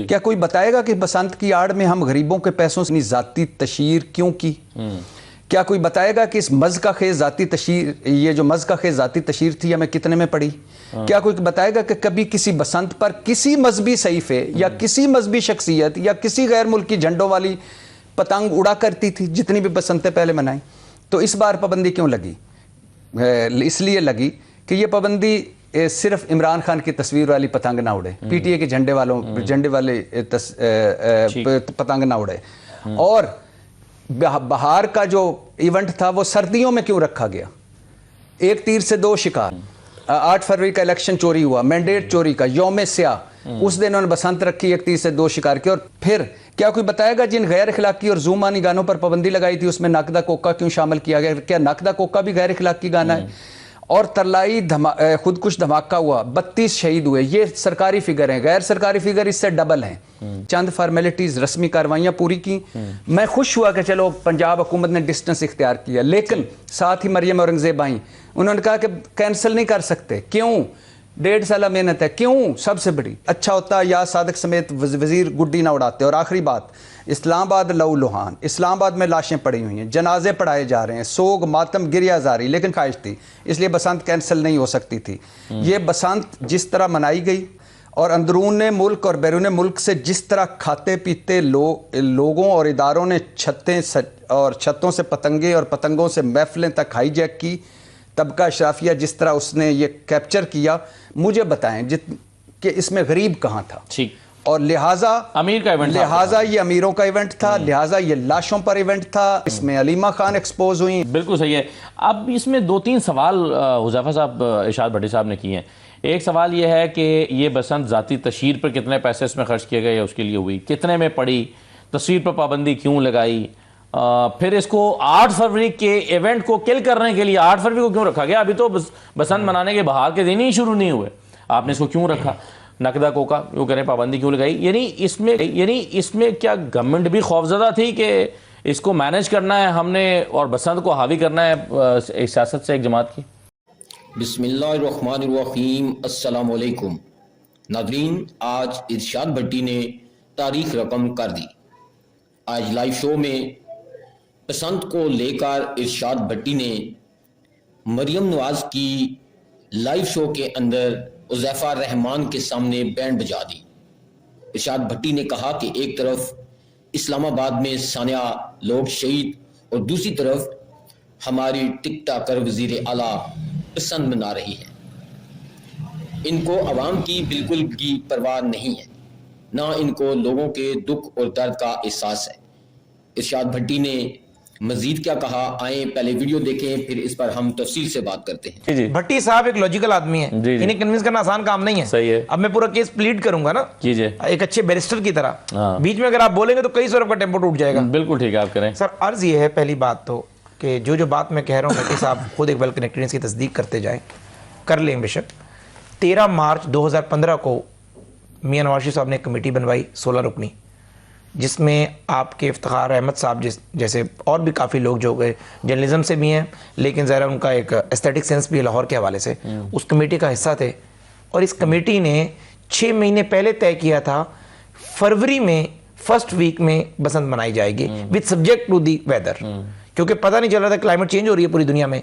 क्या कोई बताएगा कि बसंत की आड़ में हम गरीबों के पैसों से जाती तशहीर क्यों की? क्या कोई बताएगा कि इस मज़ का खेज जाती तशहीर, ये जो मज़ का खेज जाती तशहीर थी, हमें कितने में पड़ी? क्या कोई बताएगा कि कभी किसी बसंत पर किसी मजहबी सहीफे या किसी मजहबी शख्सियत या किसी गैर मुल्की झंडों वाली पतंग उड़ा करती थी जितनी भी बसंतें पहले मनाई? तो इस बार पाबंदी क्यों लगी? इसलिए लगी कि ये पाबंदी सिर्फ इमरान खान की तस्वीर वाली पतंग ना उड़े, पीटीए के झंडे वाले पतंग ना उड़े। और बहार का जो इवेंट था वो सर्दियों में क्यों रखा गया? एक तीर से दो शिकार। 8 फरवरी का इलेक्शन चोरी हुआ, मैंडेट चोरी का, यौम स्याह, उस दिन उन्होंने बसंत रखी, एक तीर से दो शिकार किए। और फिर क्या कोई बताएगा जिन गैर अखलाकी और ज़ूमानी गानों पर पाबंदी लगाई थी उसमें नकदा कोका क्यों शामिल किया गया? क्या नकदा कोका भी गैर अखलाकी गाना है? और तरलाई खुदकुश धमाका हुआ, 32 शहीद हुए, ये सरकारी फिगर हैं। गैर सरकारी फिगर इससे डबल हैं। चंद फॉर्मेलिटीज, रस्मी कार्रवाइयां पूरी की। मैं खुश हुआ कि चलो पंजाब हुकूमत ने डिस्टेंस इख्तियार किया, लेकिन साथ ही मरियम औरंगजेब आई, उन्होंने कहा कि कैंसिल नहीं कर सकते। क्यों? 1.5 साल मेहनत है। क्यों? सबसे बड़ी अच्छा होता या सादक समेत वजीर गुड्डी ना उड़ाते। और आखिरी बात, इस्लामाबाद लहू लुहान, इस्लामाबाद में लाशें पड़ी हुई हैं, जनाजे पढ़ाए जा रहे हैं, सोग मातम गिरिया जारी, लेकिन ख्वाहिश थी, इसलिए बसंत कैंसिल नहीं हो सकती थी। ये बसंत जिस तरह मनाई गई और अंदरून मुल्क और बैरून मुल्क से जिस तरह खाते पीते लोगों और इदारों ने छतों से पतंगे और पतंगों से महफिलें तक हाईजैक की, तबका अशराफिया जिस तरह उसने ये कैप्चर किया, मुझे बताएं कि इसमें गरीब कहाँ था? ठीक। और लिहाजा अमीर का इवेंट, लिहाजा ये अमीरों का इवेंट था, लिहाजा ये लाशों पर इवेंट था, इसमें अलीमा खान एक्सपोज हुई। बिल्कुल सही है। अब इसमें 2-3 सवाल हुज़ैफा साहब, इरशाद भट्टी साहब ने किए हैं। एक सवाल ये है कि ये बसंत ज़ाती तशहीर पर कितने पैसे इसमें खर्च किए गए, उसके लिए हुई, कितने में पड़ी, तस्वीर पर पाबंदी क्यों लगाई, फिर इसको 8 फरवरी के इवेंट को किल करने के लिए 8 फरवरी को क्यों रखा गया? अभी तो बसंत मनाने के बहार के दिन ही शुरू नहीं हुए, आपने इसको क्यों रखा? नकदा कोका क्यों करें, पाबंदी क्यों लगाई? यानी इसमें क्या गवर्नमेंट भी खौफजदा थी कि इसको मैनेज करना है हमने और बसंत को हावी करना है एक सियासत से, एक जमात की? बिस्मिल्लाहिर्रहमानिर्रहीम, अस्सलाम वालेकुम नाज़रीन। आज इरशाद भट्टी ने तारीख रकम कर दी। आज लाइव शो में बसंत को लेकर इरशाद भट्टी ने मरियम नवाज की लाइव शो के अंदर हुज़ैफा रहमान के सामने बैंड बजा दी। इरशाद भट्टी ने कहा कि एक तरफ इस्लामाबाद में सानिया लोग शहीद और दूसरी तरफ हमारी टिकटॉकर वज़ीर आला बसंत मना रही है। इनको आवाम की बिल्कुल भी परवाह नहीं है, ना इनको लोगों के दुख और दर्द का एहसास है। इरशाद भट्टी ने मजीद क्या कहा, आए पहले वीडियो देखें, फिर इस पर हम तफसील से बात करते हैं। भट्टी साहब एक लॉजिकल आदमी है, इन्हें कन्विंस करना आसान काम नहीं है। सही है। अब मैं पूरा केस प्लीड करूंगा ना एक अच्छे बैरिस्टर की तरह, बीच में अगर आप बोलेंगे तो कई सौ का टेम्पो टूट जाएगा। बिल्कुल ठीक है, आप करें। सर अर्ज ये है, पहली बात तो कि जो बात मैं कह रहा हूँ भट्टी साहब खुद एक वेल कनेक्टेड की तस्दीक करते जाए, कर लें बेशक। 13 मार्च 2015 को मियां नवाज शरीफ साहब ने कमेटी बनवाई 16 रुकनी, जिसमें आपके इफ्तिखार अहमद साहब जैसे और भी काफ़ी लोग जो गए जर्नलिज्म से भी हैं, लेकिन ज़रा उनका एक एस्थेटिक सेंस भी लाहौर के हवाले से, उस कमेटी का हिस्सा थे। और इस कमेटी ने 6 महीने पहले तय किया था फरवरी में फर्स्ट वीक में बसंत मनाई जाएगी with subject to the weather, क्योंकि पता नहीं चल रहा था, क्लाइमेट चेंज हो रही है पूरी दुनिया में।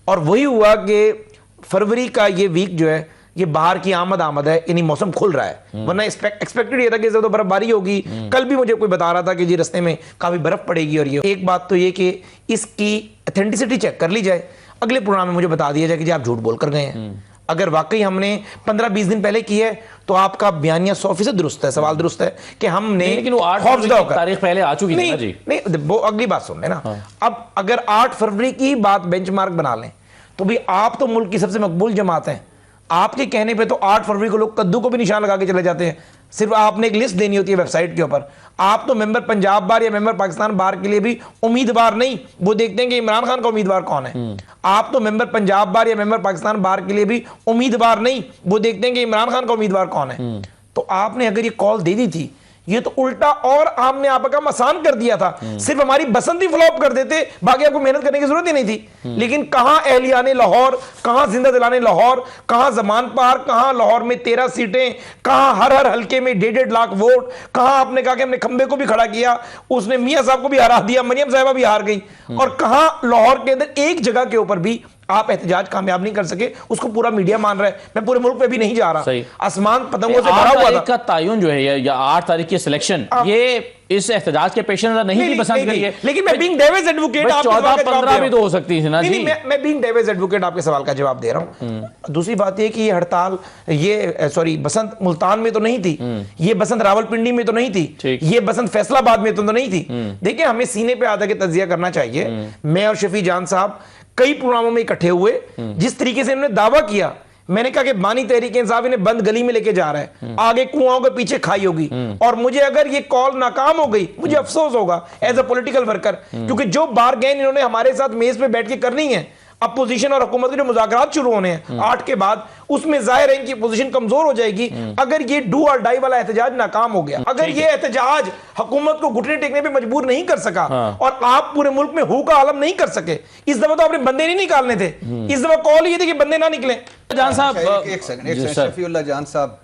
और वही हुआ कि फरवरी का ये वीक जो है ये बाहर की आमद है, यानी मौसम खुल रहा है। वरना एक्सपेक्टेड ये था कि तो बर्फबारी होगी। कल भी मुझे कोई बता रहा था कि जी रास्ते में काफी बर्फ पड़ेगी। और ये एक बात तो ये कि इसकी ऑथेंटिसिटी चेक कर ली जाए, अगले प्रोग्राम में मुझे बता दिया जाए कि जी आप झूठ बोल कर गए हैं। अगर वाकई हमने 15-20 दिन पहले की है तो आपका बयानिया 100% दुरुस्त है, सवाल दुरुस्त है कि हमने, लेकिन वो 8 फरवरी की तारीख पहले आ चुकी थी ना जी। नहीं, वो अगली बात सुन लेना। अब अगर 8 फरवरी की बात बेंचमार्क बना लें तो भी आप तो मुल्क की सबसे मकबूल जमात हैं, आपके कहने पे तो 8 फरवरी को लोग कद्दू को भी निशान लगा के चले जाते हैं। सिर्फ आपने एक लिस्ट देनी होती है वेबसाइट के ऊपर। आप तो मेंबर पंजाब बार या मेंबर पाकिस्तान बार के लिए भी उम्मीदवार नहीं, वो देखते हैं कि इमरान खान का उम्मीदवार कौन है। आप तो मेंबर पंजाब बार या मेंबर पाकिस्तान बार के लिए भी उम्मीदवार नहीं, वो देखते हैं कि इमरान खान का उम्मीदवार कौन है। तो आपने अगर ये कॉल दे दी थी ये तो उल्टा और आमने आपका काम आसान कर दिया था। सिर्फ हमारी बसंती फ्लॉप कर देते, बाकी आपको मेहनत करने की जरूरत ही नहीं थी। लेकिन कहां एहलियाने लाहौर, कहां जिंदा दिलाने लाहौर, कहां जमान पार, कहां लाहौर में 13 सीटें, कहां हर हल्के में 1.5 लाख वोट, कहां आपने कहा कि हमने खंबे को भी खड़ा किया, उसने मियां साहब को भी हरा दिया, मरियम साहिबा भी हार गई, और कहां लाहौर के अंदर एक जगह के ऊपर भी आप एहतजाज कामयाब नहीं कर सके। उसको पूरा मीडिया मान रहा है। मैं पूरे मुल्क पे भी नहीं जा रहा, आसमान पतंगों से भरा हुआ था। का तायुन जो है या 8 तारीख की सिलेक्शन, ये इस एहतजाज के पेश नजर नहीं थी पसंद करिए। लेकिन मैं बीइंग डेविस एडवोकेट 14-15 भी तो हो सकती थी ना जी। मैं बीइंग डेविस एडवोकेट आपके सवाल का जवाब दे रहा हूं। दूसरी बात ये कि ये हड़ताल, ये सॉरी बसंत मुल्तान में तो नहीं थी, ये बसंत रावलपिंडी में तो नहीं थी, ये बसंत फैसलाबाद में तो नहीं थी। देखिए, हमें सीने पे आधा के तज्जिया करना चाहिए। मैं और शफी जान साहब कई प्रोग्रामों में इकट्ठे हुए। जिस तरीके से इन्होंने दावा किया, मैंने कहा कि बानी तहरीक इंसाफ इन्हें बंद गली में लेके जा रहा है, आगे कुआं के पीछे खाई होगी, और मुझे अगर ये कॉल नाकाम हो गई, मुझे अफसोस होगा एज अ पॉलिटिकल वर्कर, क्योंकि जो बारगेन इन्होंने हमारे साथ मेज पे बैठ के करनी है, अपोजिशन और हुकूमत के जो मुज़ाकरात शुरू होने हैं 8 के बाद, उसमें जाहिर है इनकी पोजीशन कमजोर हो जाएगी। अगर ये डू और डाई वाला एहतजाज नाकाम हो गया, अगर ये एहतजाज हुकूमत को घुटने टेकने पे मजबूर नहीं कर सका, और आप पूरे मुल्क में हू का आलम नहीं कर सके, इस दफा तो आपने बंदे नहीं निकालने थे, इस दफा कॉल ये थी कि बंदे ना निकले। जान साहब एक सेकंड शफीउल्लाह जान साहब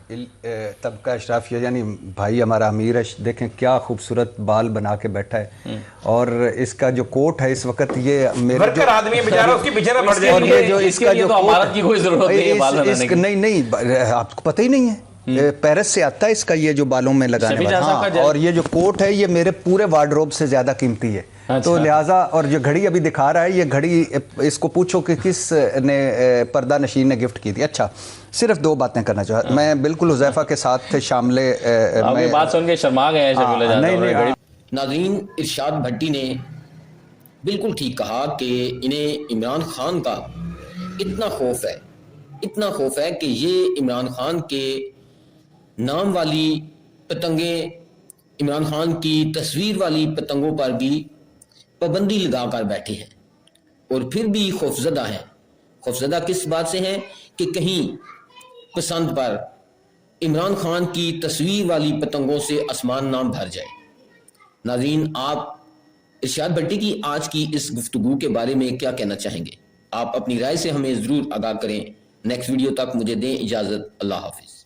तबका अशराफिया यानी भाई हमारा अमीर है, देखें क्या खूबसूरत बाल बना के बैठा है, और इसका जो कोट है इस वक्त ये मेरे वर्कर आदमी है बेचारा, उसकी बेचारा बढ़ जाएगी। और जो इसका जो अमारत की कोई जरूरत नहीं है बाल बनाने की। नहीं आपको पता ही नहीं है, पेरिस से आता है इसका ये जो बालों में लगाने वाला। हाँ, और ये जो कोट है ये मेरे पूरे वार्डरोब से ज्यादा कीमती है। अच्छा। तो लिहाजा, और जो घड़ी अभी दिखा रहा है, ये घड़ी इसको पूछो कि किस ने पर्दा नशीन ने गिफ्ट की थी। अच्छा, सिर्फ 2 बातें करना चाहता, मैं बिल्कुल हुज़ैफा के साथ थे शामिल। बात सुन के शर्मा गए। नहीं, नाज़रीन, इरशाद भट्टी ने बिल्कुल ठीक कहा कि इन्हें इमरान खान का इतना खौफ है कि ये इमरान खान के नाम वाली पतंगें, इमरान खान की तस्वीर वाली पतंगों पर भी पाबंदी लगाकर बैठे हैं, और फिर भी खौफजदा हैं। खौफजदा किस बात से हैं कि कहीं पसंद पर इमरान खान की तस्वीर वाली पतंगों से आसमान नाम भर जाए। नाज़रीन, आप इरशाद भट्टी की आज की इस गुफ्तगू के बारे में क्या कहना चाहेंगे? आप अपनी राय से हमें ज़रूर आगाह करें। नेक्स्ट वीडियो तक मुझे दें इजाज़त। अल्लाह हाफिज़।